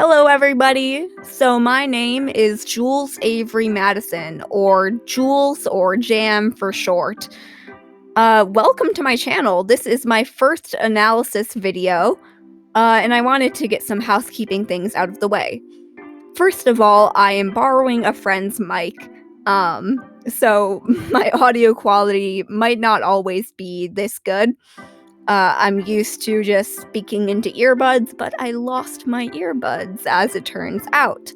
Hello, everybody. So my name is Jules Avery Madison, or Jules or Jam for short. Welcome to my channel. This is my first analysis video, and I wanted to get some housekeeping things out of the way. First of all, I am borrowing a friend's mic, so my audio quality might not always be this good. I'm used to just speaking into earbuds, but I lost my earbuds, as it turns out.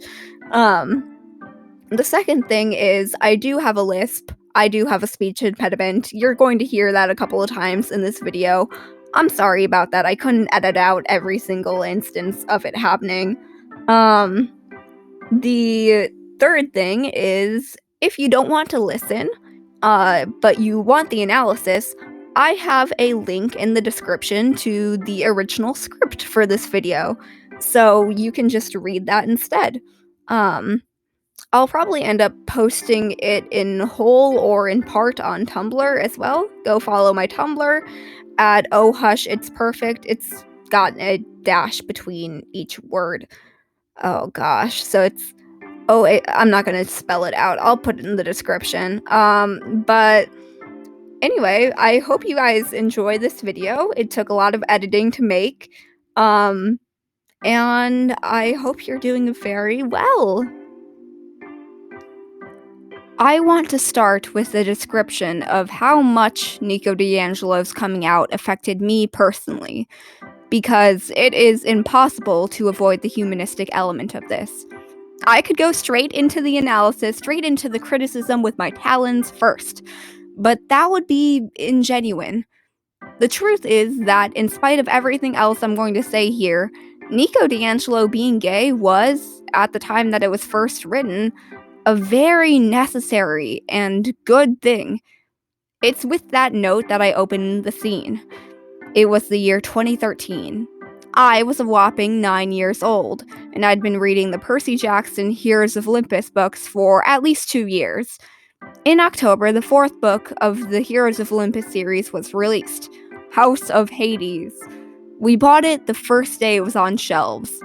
The second thing is I do have a lisp. I do have a speech impediment. You're going to hear that a couple of times in this video. I'm sorry about that. I couldn't edit out every single instance of it happening. The third thing is if you don't want to listen, but you want the analysis, I have a link in the description to the original script for this video, so you can just read that instead. I'll probably end up posting it in whole or in part on Tumblr as well. Go follow my Tumblr at Oh Hush It's Perfect. It's got a dash between each word. Oh gosh, so it's I'm not gonna spell it out. I'll put it in the description. But anyway, I hope you guys enjoy this video. It took a lot of editing to make. And I hope you're doing very well. I want to start with a description of how much Nico D'Angelo's coming out affected me personally, because it is impossible to avoid the humanistic element of this. I could go straight into the analysis, straight into the criticism with my talons first, but that would be ingenuine. The truth is that in spite of everything else I'm going to say here, Nico D'Angelo being gay was, at the time that it was first written, a very necessary and good thing. It's with that note that I open the scene. It was the year 2013. I was a whopping 9 years old, and I'd been reading the Percy Jackson Heroes of Olympus books for at least 2 years. In October, the 4th book of the Heroes of Olympus series was released, House of Hades. We bought it the first day it was on shelves.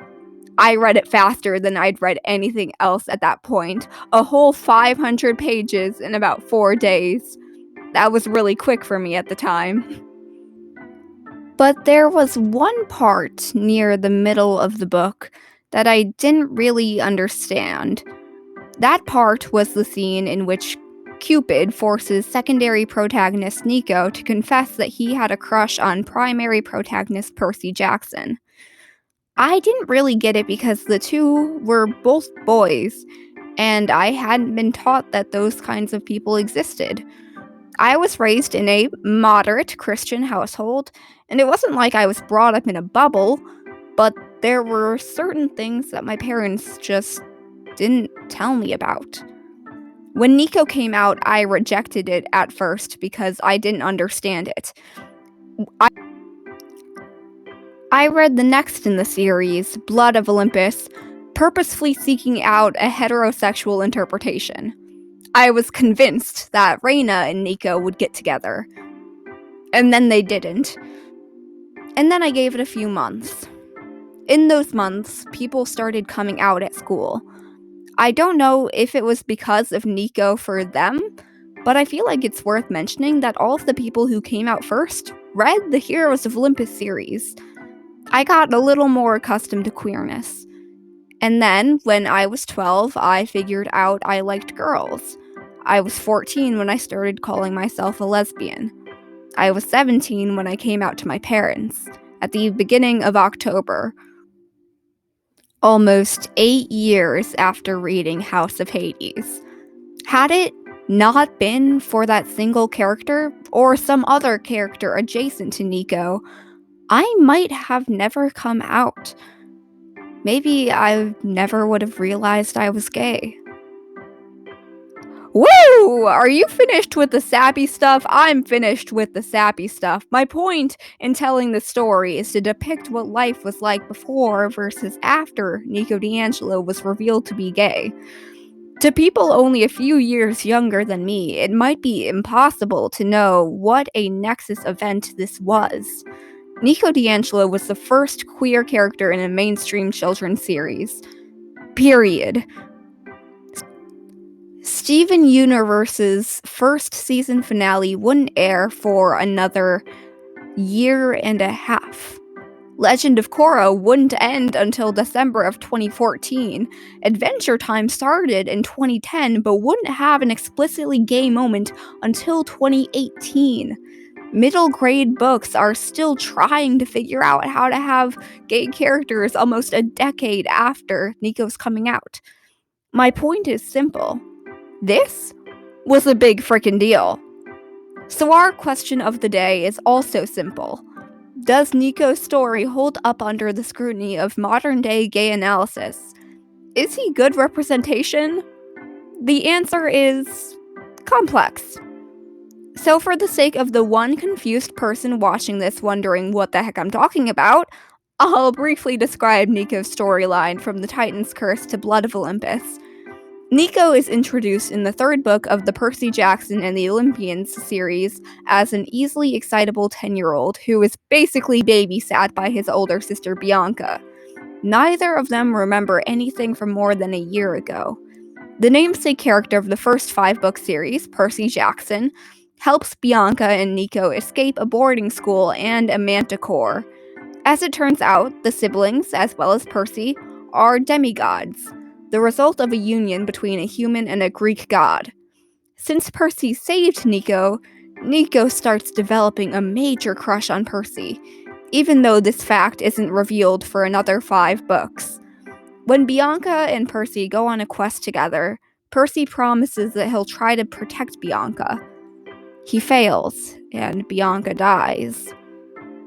I read it faster than I'd read anything else at that point, a whole 500 pages in about 4 days. That was really quick for me at the time. But there was one part near the middle of the book that I didn't really understand. That part was the scene in which Cupid forces secondary protagonist Nico to confess that he had a crush on primary protagonist Percy Jackson. I didn't really get it because the two were both boys, and I hadn't been taught that those kinds of people existed. I was raised in a moderate Christian household, and it wasn't like I was brought up in a bubble, but there were certain things that my parents just didn't tell me about. When Nico came out, I rejected it at first because I didn't understand it. I read the next in the series, Blood of Olympus, purposefully seeking out a heterosexual interpretation. I was convinced that Reina and Nico would get together. And then they didn't. And then I gave it a few months. In those months, people started coming out at school. I don't know if it was because of Nico for them, but I feel like it's worth mentioning that all of the people who came out first read the Heroes of Olympus series. I got a little more accustomed to queerness. And then, when I was 12, I figured out I liked girls. I was 14 when I started calling myself a lesbian. I was 17 when I came out to my parents, at the beginning of October. Almost 8 years after reading House of Hades. Had it not been for that single character, or some other character adjacent to Nico, I might have never come out. Maybe I never would have realized I was gay. Woo! Are you finished with the sappy stuff? I'm finished with the sappy stuff. My point in telling the story is to depict what life was like before versus after Nico D'Angelo was revealed to be gay. To people only a few years younger than me, it might be impossible to know what a nexus event this was. Nico D'Angelo was the first queer character in a mainstream children's series. Period. Steven Universe's first season finale wouldn't air for another year and a half. Legend of Korra wouldn't end until December of 2014. Adventure Time started in 2010 but wouldn't have an explicitly gay moment until 2018. Middle grade books are still trying to figure out how to have gay characters almost a decade after Nico's coming out. My point is simple. This was a big frickin' deal. So our question of the day is also simple. Does Nico's story hold up under the scrutiny of modern-day gay analysis? Is he good representation? The answer is complex. So for the sake of the one confused person watching this wondering what the heck I'm talking about, I'll briefly describe Nico's storyline from the Titan's Curse to Blood of Olympus. Nico is introduced in the third book of the Percy Jackson and the Olympians series as an easily excitable 10-year-old who is basically babysat by his older sister Bianca. Neither of them remember anything from more than a year ago. The namesake character of the first 5-book series, Percy Jackson, helps Bianca and Nico escape a boarding school and a manticore. As it turns out, the siblings, as well as Percy, are demigods, the result of a union between a human and a Greek god. Since Percy saved Nico, Nico starts developing a major crush on Percy, even though this fact isn't revealed for another 5 books. When Bianca and Percy go on a quest together, Percy promises that he'll try to protect Bianca. He fails, and Bianca dies.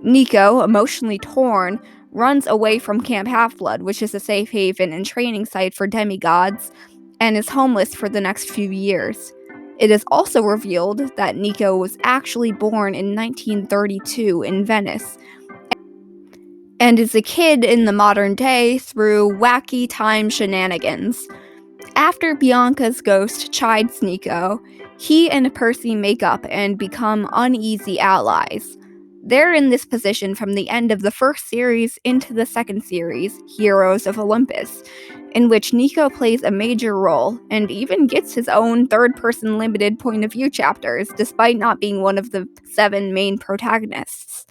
Nico, emotionally torn, runs away from Camp Half-Blood, which is a safe haven and training site for demigods, and is homeless for the next few years. It is also revealed that Nico was actually born in 1932 in Venice, and is a kid in the modern day through wacky time shenanigans. After Bianca's ghost chides Nico, he and Percy make up and become uneasy allies. They're in this position from the end of the first series into the second series, Heroes of Olympus, in which Nico plays a major role and even gets his own third-person limited point of view chapters, despite not being one of the 7 main protagonists.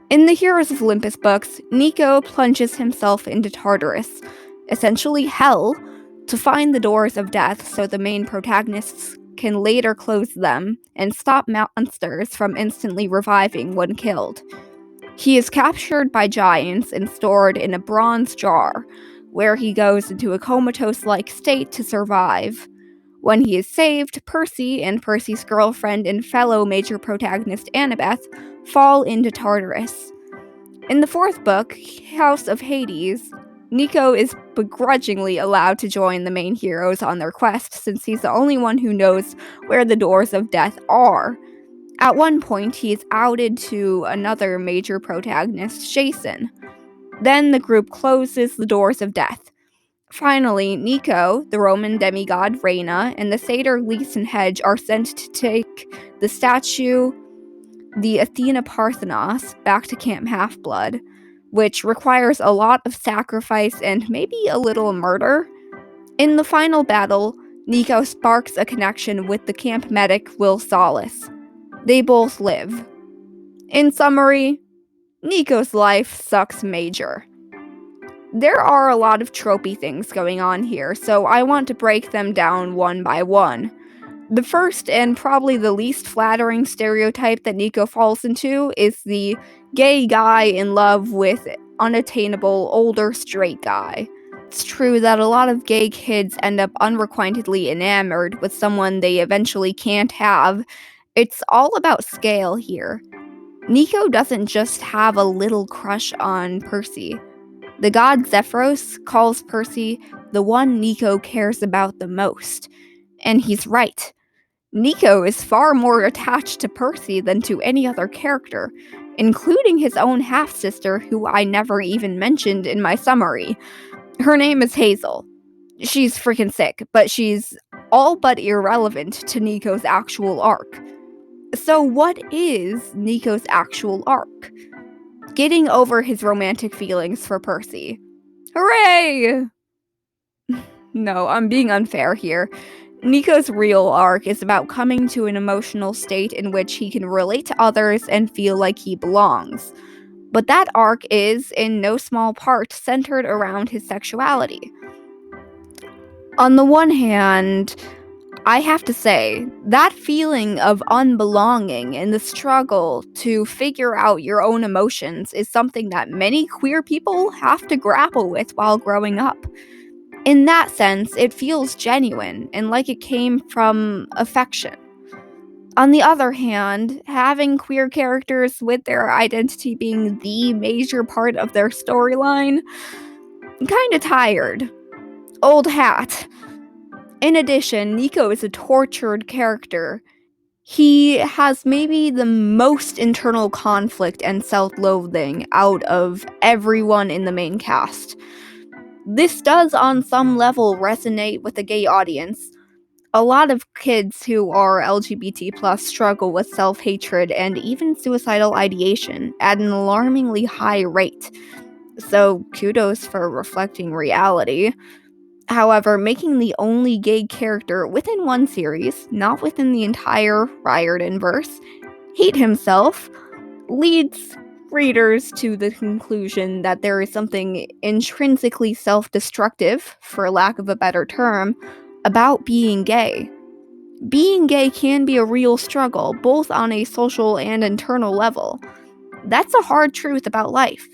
In the Heroes of Olympus books, Nico plunges himself into Tartarus, essentially hell, to find the doors of death so the main protagonists can later close them and stop monsters from instantly reviving when killed. He is captured by giants and stored in a bronze jar, where he goes into a comatose-like state to survive. When he is saved, Percy and Percy's girlfriend and fellow major protagonist Annabeth fall into Tartarus. In the 4th book, House of Hades, Nico is begrudgingly allowed to join the main heroes on their quest since he's the only one who knows where the doors of death are. At one point, he is outed to another major protagonist, Jason. Then the group closes the doors of death. Finally, Nico, the Roman demigod Rhena, and the satyr Leeson Hedge are sent to take the statue, the Athena Parthenos, back to Camp Half-Blood, which requires a lot of sacrifice and maybe a little murder. In the final battle, Nico sparks a connection with the camp medic Will Solace. They both live. In summary, Nico's life sucks major. There are a lot of tropey things going on here, so I want to break them down one by one. The first, and probably the least flattering stereotype that Nico falls into, is the gay guy in love with unattainable, older straight guy. It's true that a lot of gay kids end up unrequitedly enamored with someone they eventually can't have. It's all about scale here. Nico doesn't just have a little crush on Percy. The god Zephyros calls Percy the one Nico cares about the most. And he's right. Nico is far more attached to Percy than to any other character, including his own half-sister, who I never even mentioned in my summary. Her name is Hazel. She's freaking sick, but she's all but irrelevant to Nico's actual arc. So what is Nico's actual arc? getting over his romantic feelings for Percy. Hooray! No, I'm being unfair here. Nico's real arc is about coming to an emotional state in which he can relate to others and feel like he belongs. But that arc is, in no small part, centered around his sexuality. On the one hand, I have to say, that feeling of unbelonging and the struggle to figure out your own emotions is something that many queer people have to grapple with while growing up. In that sense, it feels genuine and like it came from affection. On the other hand, having queer characters with their identity being the major part of their storyline, kinda tired. Old hat. In addition, Nico is a tortured character. He has maybe the most internal conflict and self-loathing out of everyone in the main cast. This does on some level resonate with the gay audience. A lot of kids who are LGBT+ struggle with self-hatred and even suicidal ideation at an alarmingly high rate. So kudos for reflecting reality. However, making the only gay character within one series, not within the entire Riordanverse, hate himself leads readers to the conclusion that there is something intrinsically self-destructive, for lack of a better term, about being gay. Being gay can be a real struggle, both on a social and internal level. That's a hard truth about life.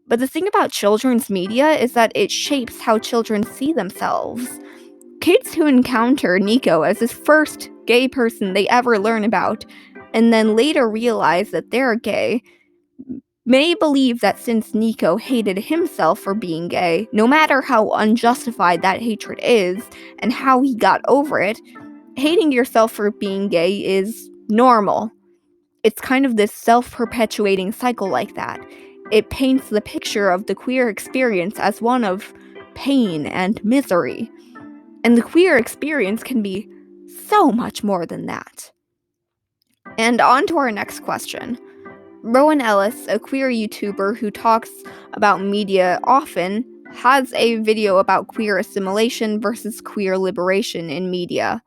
But the thing about children's media is that it shapes how children see themselves. Kids who encounter Nico as this first gay person they ever learn about, and then later realize that they're gay, may believe that since Nico hated himself for being gay, no matter how unjustified that hatred is, and how he got over it, hating yourself for being gay is normal. It's kind of this self-perpetuating cycle like that. It paints the picture of the queer experience as one of pain and misery. And the queer experience can be so much more than that. And on to our next question. Rowan Ellis, a queer YouTuber who talks about media often, has a video about queer assimilation versus queer liberation in media.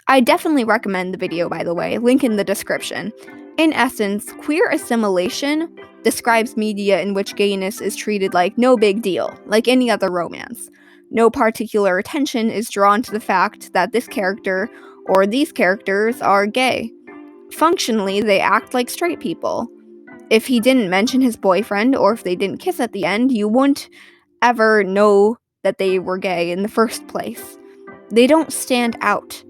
I definitely recommend the video, by the way, link in the description. In essence, queer assimilation describes media in which gayness is treated like no big deal, like any other romance. No particular attention is drawn to the fact that this character or these characters are gay. Functionally, they act like straight people. If he didn't mention his boyfriend or if they didn't kiss at the end, you wouldn't ever know that they were gay in the first place. They don't stand out.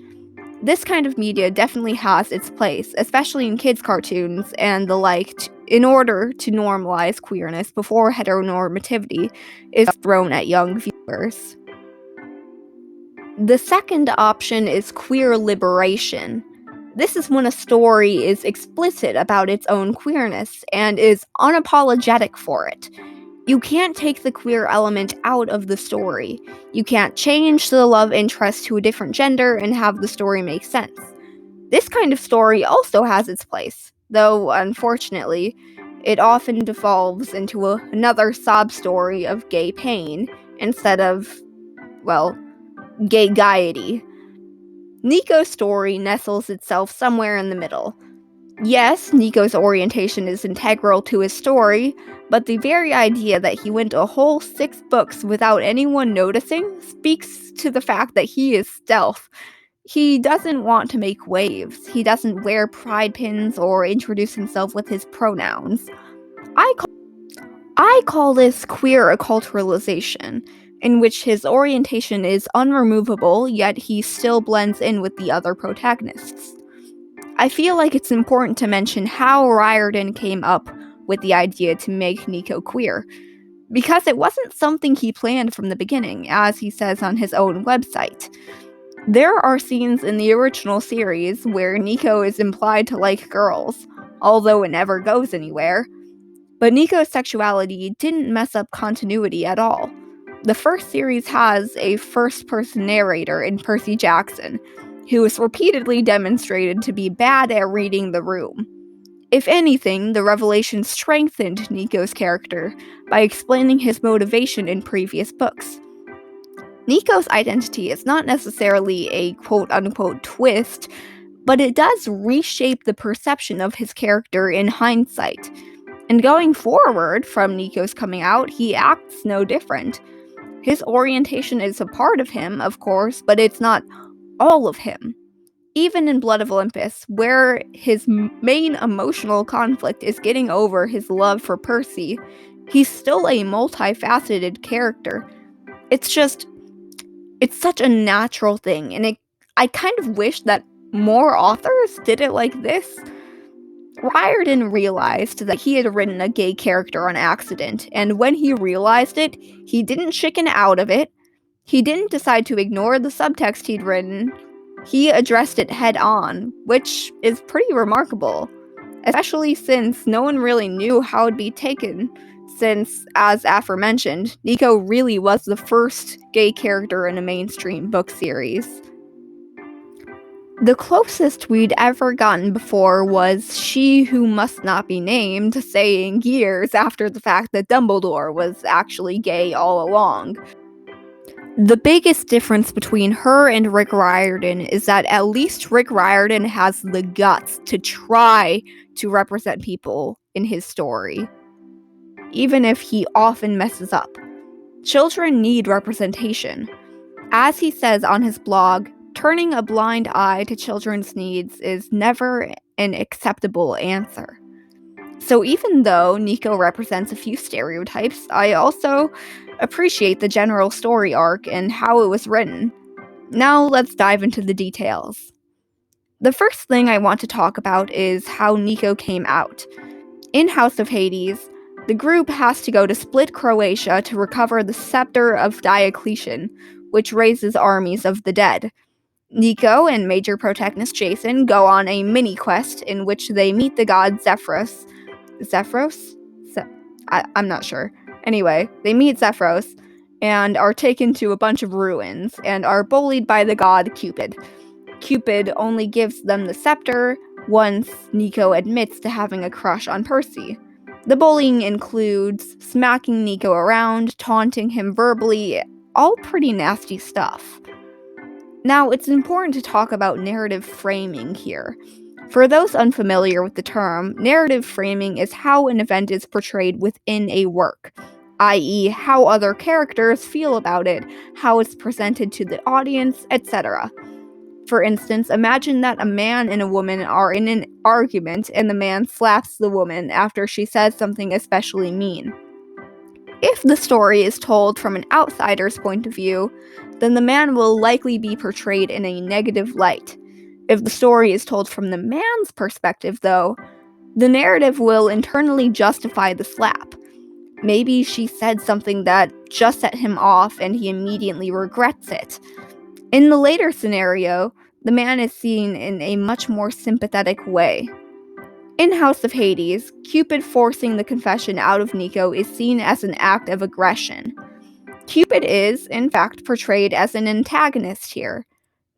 This kind of media definitely has its place, especially in kids' cartoons and the like, in order to normalize queerness before heteronormativity is thrown at young viewers. The second option is queer liberation. This is when a story is explicit about its own queerness and is unapologetic for it. You can't take the queer element out of the story. You can't change the love interest to a different gender and have the story make sense. This kind of story also has its place, though unfortunately, it often devolves into another sob story of gay pain instead of, well, gay gaiety. Nico's story nestles itself somewhere in the middle. Yes, Nico's orientation is integral to his story, but the very idea that he went a whole 6 books without anyone noticing speaks to the fact that he is stealth. He doesn't want to make waves. He doesn't wear pride pins or introduce himself with his pronouns. I call this queer acculturalization, in which his orientation is unremovable, yet he still blends in with the other protagonists. I feel like it's important to mention how Riordan came up with the idea to make Nico queer, because it wasn't something he planned from the beginning, as he says on his own website. There are scenes in the original series where Nico is implied to like girls, although it never goes anywhere. But Nico's sexuality didn't mess up continuity at all. The first series has a first-person narrator in Percy Jackson, who is repeatedly demonstrated to be bad at reading the room. If anything, the revelation strengthened Nico's character by explaining his motivation in previous books. Nico's identity is not necessarily a quote-unquote twist, but it does reshape the perception of his character in hindsight. And going forward from Nico's coming out, he acts no different. His orientation is a part of him, of course, but it's not all of him. Even in Blood of Olympus, where his main emotional conflict is getting over his love for Percy, he's still a multifaceted character. It's such a natural thing, and I kind of wish that more authors did it like this. Riordan realized that he had written a gay character on accident, and when he realized it, he didn't chicken out of it. He didn't decide to ignore the subtext he'd written. He addressed it head on, which is pretty remarkable, especially since no one really knew how it'd be taken, since, as aforementioned, Nico really was the first gay character in a mainstream book series. The closest we'd ever gotten before was She Who Must Not Be Named saying years after the fact that Dumbledore was actually gay all along. The biggest difference between her and Rick Riordan is that at least Rick Riordan has the guts to try to represent people in his story, even if he often messes up. Children need representation. As he says on his blog, turning a blind eye to children's needs is never an acceptable answer. So even though Nico represents a few stereotypes, I also appreciate the general story arc and how it was written. Now let's dive into the details. The first thing I want to talk about is how Nico came out. In House of Hades, the group has to go to Split, Croatia to recover the Scepter of Diocletian, which raises armies of the dead. Nico and major protagonist Jason go on a mini-quest in which they meet the god Zephyros? I'm not sure. Anyway, they meet Zephyros and are taken to a bunch of ruins and are bullied by the god Cupid. Cupid only gives them the scepter once Nico admits to having a crush on Percy. The bullying includes smacking Nico around, taunting him verbally, all pretty nasty stuff. Now, it's important to talk about narrative framing here. For those unfamiliar with the term, narrative framing is how an event is portrayed within a work, i.e., how other characters feel about it, how it's presented to the audience, etc. For instance, imagine that a man and a woman are in an argument and the man slaps the woman after she says something especially mean. If the story is told from an outsider's point of view, then the man will likely be portrayed in a negative light. If the story is told from the man's perspective, though, the narrative will internally justify the slap. Maybe she said something that just set him off and he immediately regrets it. In the later scenario, the man is seen in a much more sympathetic way. In House of Hades, Cupid forcing the confession out of Nico is seen as an act of aggression. Cupid is, in fact, portrayed as an antagonist here.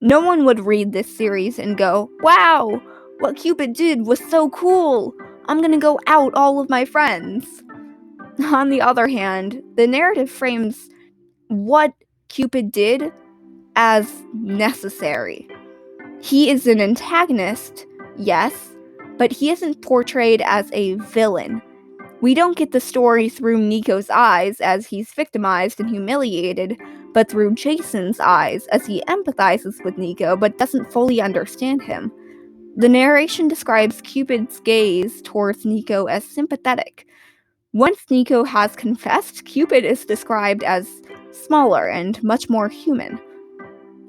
No one would read this series and go, "Wow, what Cupid did was so cool! I'm gonna go out all of my friends." On the other hand, the narrative frames what Cupid did as necessary. He is an antagonist, yes, but he isn't portrayed as a villain. We don't get the story through Nico's eyes as he's victimized and humiliated, but through Jason's eyes as he empathizes with Nico but doesn't fully understand him. The narration describes Cupid's gaze towards Nico as sympathetic. Once Nico has confessed, Cupid is described as smaller and much more human.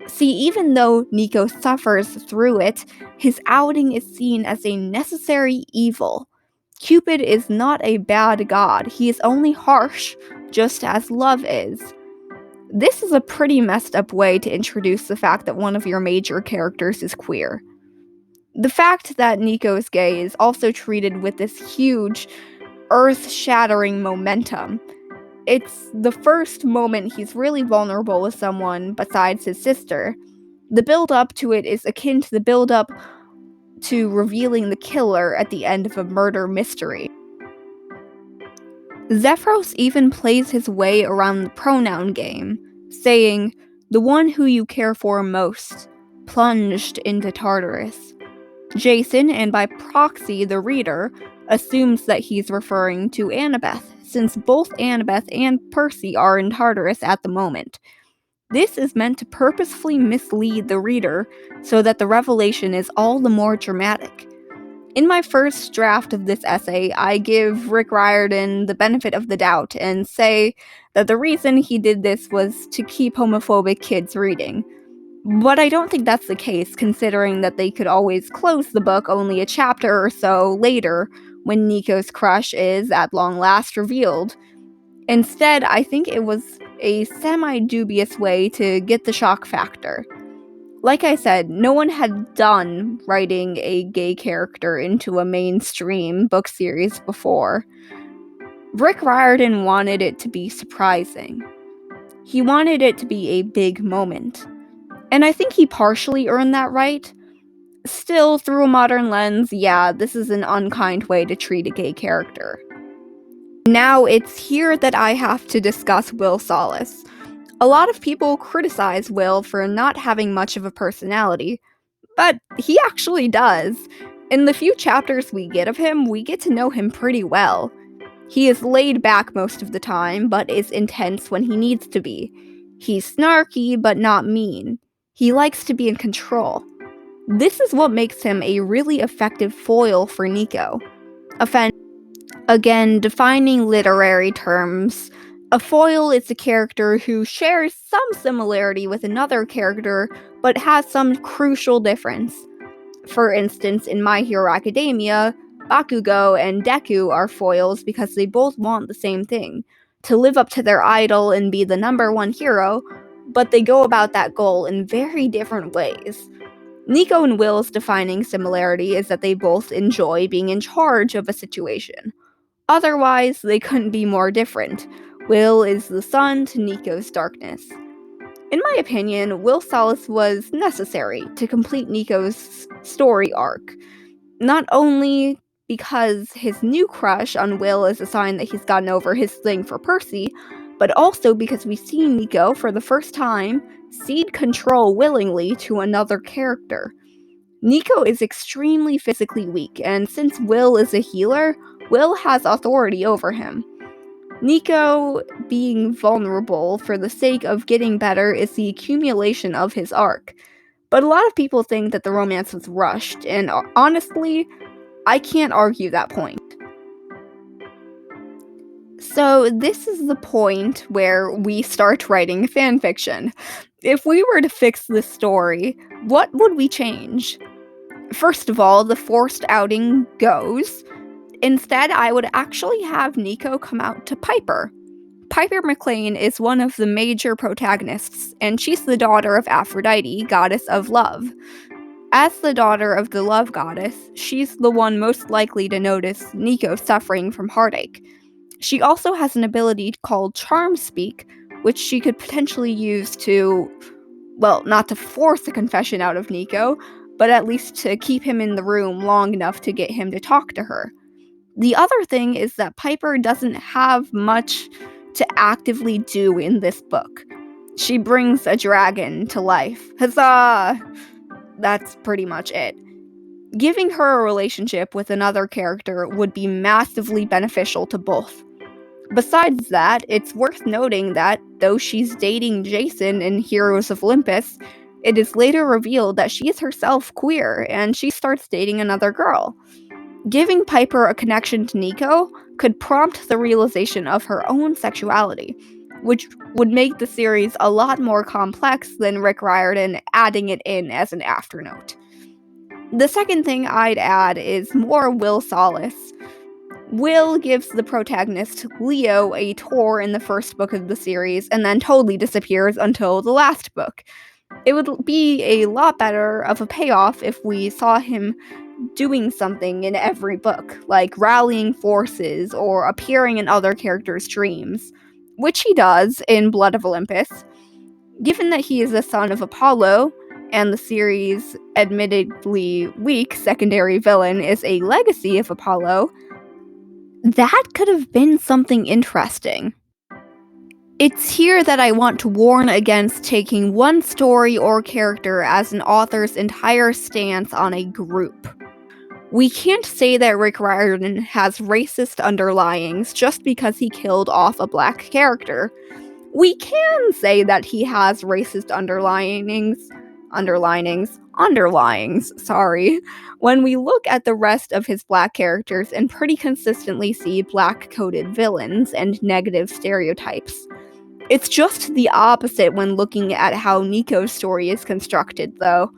See, even though Nico suffers through it, his outing is seen as a necessary evil. Cupid is not a bad god, he is only harsh, just as love is. This is a pretty messed up way to introduce the fact that one of your major characters is queer. The fact that Nico is gay is also treated with this huge, earth-shattering momentum. It's the first moment he's really vulnerable with someone besides his sister. The build-up to it is akin to the build-up to revealing the killer at the end of a murder mystery. Zephyros even plays his way around the pronoun game, saying, "the one who you care for most, plunged into Tartarus." Jason, and by proxy the reader, assumes that he's referring to Annabeth, since both Annabeth and Percy are in Tartarus at the moment. This is meant to purposefully mislead the reader so that the revelation is all the more dramatic. In my first draft of this essay, I give Rick Riordan the benefit of the doubt and say that the reason he did this was to keep homophobic kids reading. But I don't think that's the case, considering that they could always close the book only a chapter or so later when Nico's crush is, at long last, revealed. Instead, I think it was a semi-dubious way to get the shock factor. Like I said, no one had done writing a gay character into a mainstream book series before. Rick Riordan wanted it to be surprising. He wanted it to be a big moment. And I think he partially earned that right. Still, through a modern lens, yeah, this is an unkind way to treat a gay character. Now it's here that I have to discuss Will Solace. A lot of people criticize Will for not having much of a personality, but he actually does. In the few chapters we get of him, we get to know him pretty well. He is laid back most of the time, but is intense when he needs to be. He's snarky, but not mean. He likes to be in control. This is what makes him a really effective foil for Nico. Again, defining literary terms, a foil is a character who shares some similarity with another character, but has some crucial difference. For instance, in My Hero Academia, Bakugo and Deku are foils because they both want the same thing, to live up to their idol and be the number one hero, but they go about that goal in very different ways. Nico and Will's defining similarity is that they both enjoy being in charge of a situation. Otherwise, they couldn't be more different. Will is the sun to Nico's darkness. In my opinion, Will Solace was necessary to complete Nico's story arc. Not only because his new crush on Will is a sign that he's gotten over his thing for Percy, but also because we see Nico, for the first time, cede control willingly to another character. Nico is extremely physically weak, and since Will is a healer, Will has authority over him. Nico being vulnerable for the sake of getting better is the accumulation of his arc. But a lot of people think that the romance was rushed, and honestly, I can't argue that point. So this is the point where we start writing fanfiction. If we were to fix this story, what would we change? First of all, the forced outing goes. Instead, I would actually have Nico come out to Piper. Piper McLean is one of the major protagonists, and she's the daughter of Aphrodite, goddess of love. As the daughter of the love goddess, she's the one most likely to notice Nico suffering from heartache. She also has an ability called Charm Speak, which she could potentially use to, well, not to force a confession out of Nico, but at least to keep him in the room long enough to get him to talk to her. The other thing is that Piper doesn't have much to actively do in this book. She brings a dragon to life. Huzzah! That's pretty much it. Giving her a relationship with another character would be massively beneficial to both. Besides that, it's worth noting that, though she's dating Jason in Heroes of Olympus, it is later revealed that she is herself queer, and she starts dating another girl. Giving Piper a connection to Nico could prompt the realization of her own sexuality, which would make the series a lot more complex than Rick Riordan adding it in as an afternote. The second thing I'd add is more Will Solace. Will gives the protagonist, Leo, a tour in the first book of the series and then totally disappears until the last book. It would be a lot better of a payoff if we saw him doing something in every book, like rallying forces or appearing in other characters' dreams, which he does in Blood of Olympus. Given that he is the son of Apollo, and the series' admittedly weak secondary villain is a legacy of Apollo, that could have been something interesting. It's here that I want to warn against taking one story or character as an author's entire stance on a group. We can't say that Rick Riordan has racist underlyings just because he killed off a black character. We can say that he has racist underlyings, sorry, when we look at the rest of his black characters and pretty consistently see black-coded villains and negative stereotypes. It's just the opposite when looking at how Nico's story is constructed, though.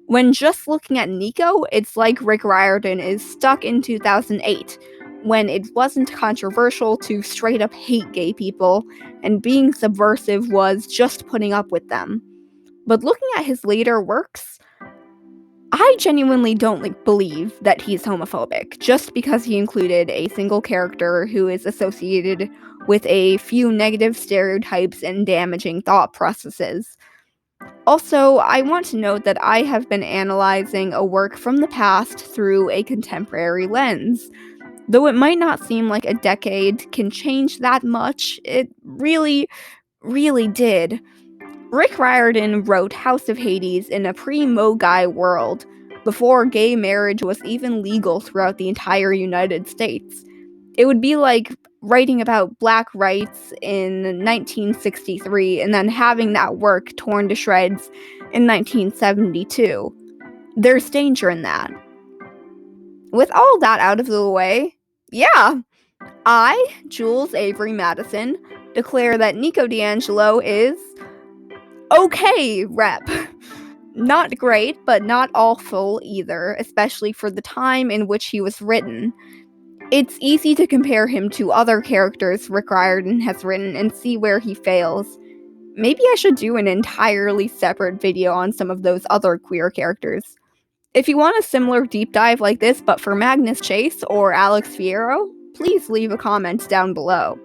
When just looking at Nico, it's like Rick Riordan is stuck in 2008, when it wasn't controversial to straight up hate gay people, and being subversive was just putting up with them. But looking at his later works, I genuinely don't believe that he's homophobic, just because he included a single character who is associated with a few negative stereotypes and damaging thought processes. Also, I want to note that I have been analyzing a work from the past through a contemporary lens. Though it might not seem like a decade can change that much, it really, really did. Rick Riordan wrote House of Hades in a pre-Mogai world, before gay marriage was even legal throughout the entire United States. It would be like writing about black rights in 1963 and then having that work torn to shreds in 1972. There's danger in that. With all that out of the way, yeah, I, Jules Avery Madison, declare that Nico D'Angelo is okay rep. Not great, but not awful either, especially for the time in which he was written. It's easy to compare him to other characters Rick Riordan has written and see where he fails. Maybe I should do an entirely separate video on some of those other queer characters. If you want a similar deep dive like this but for Magnus Chase or Alex Fierro, please leave a comment down below.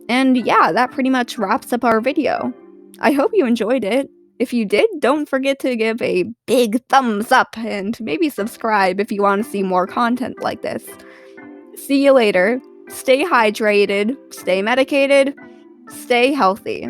And yeah, that pretty much wraps up our video. I hope you enjoyed it. If you did, don't forget to give a big thumbs up and maybe subscribe if you want to see more content like this. See you later. Stay hydrated, stay medicated, stay healthy.